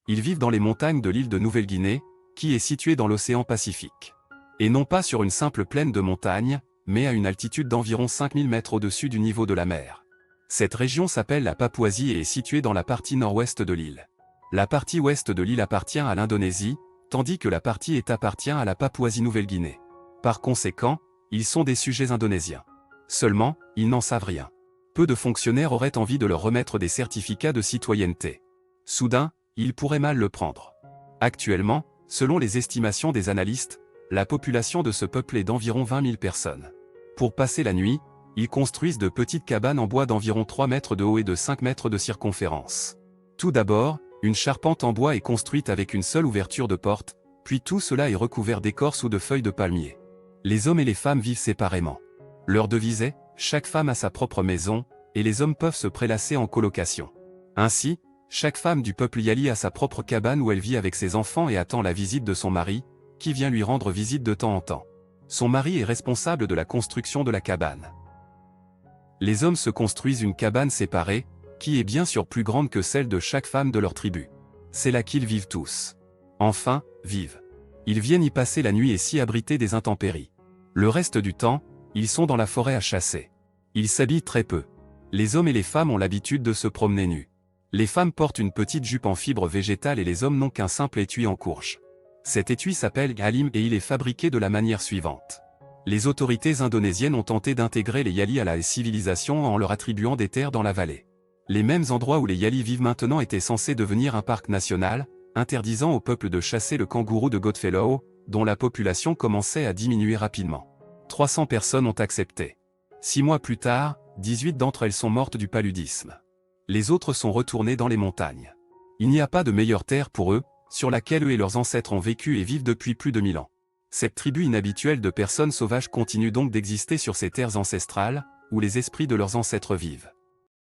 Ils vivent dans les montagnes de l'île de Nouvelle-Guinée, qui est située dans l'océan Pacifique. Et non pas sur une simple plaine de montagne, mais à une altitude d'environ 5000 mètres au-dessus du niveau de la mer. Cette région s'appelle la Papouasie et est située dans la partie nord-ouest de l'île. La partie ouest de l'île appartient à l'Indonésie, tandis que la partie est appartient à la Papouasie-Nouvelle-Guinée. Par conséquent, ils sont des sujets indonésiens. Seulement, ils n'en savent rien. Peu de fonctionnaires auraient envie de leur remettre des certificats de citoyenneté. Soudain, ils pourraient mal le prendre. Actuellement, selon les estimations des analystes, la population de ce peuple est d'environ 20 000 personnes. Pour passer la nuit, ils construisent de petites cabanes en bois d'environ 3 mètres de haut et de 5 mètres de circonférence. Tout d'abord, une charpente en bois est construite avec une seule ouverture de porte, puis tout cela est recouvert d'écorce ou de feuilles de palmier. Les hommes et les femmes vivent séparément. Leur devise est « Chaque femme a sa propre maison » et les hommes peuvent se prélasser en colocation. Ainsi, chaque femme du peuple Yali a sa propre cabane où elle vit avec ses enfants et attend la visite de son mari, qui vient lui rendre visite de temps en temps. Son mari est responsable de la construction de la cabane. Les hommes se construisent une cabane séparée, qui est bien sûr plus grande que celle de chaque femme de leur tribu. C'est là qu'ils vivent tous. Enfin, vivent. Ils viennent y passer la nuit et s'y abriter des intempéries. Le reste du temps, ils sont dans la forêt à chasser. Ils s'habillent très peu. Les hommes et les femmes ont l'habitude de se promener nus. Les femmes portent une petite jupe en fibre végétale et les hommes n'ont qu'un simple étui en courge. Cet étui s'appelle Galim et il est fabriqué de la manière suivante. Les autorités indonésiennes ont tenté d'intégrer les Yali à la civilisation en leur attribuant des terres dans la vallée. Les mêmes endroits où les Yali vivent maintenant étaient censés devenir un parc national, interdisant au peuple de chasser le kangourou de Goodfellow, dont la population commençait à diminuer rapidement. 300 personnes ont accepté. 6 mois plus tard, 18 d'entre elles sont mortes du paludisme. Les autres sont retournées dans les montagnes. Il n'y a pas de meilleure terre pour eux, sur laquelle eux et leurs ancêtres ont vécu et vivent depuis plus de 1000 ans. Cette tribu inhabituelle de personnes sauvages continue donc d'exister sur ces terres ancestrales, où les esprits de leurs ancêtres vivent.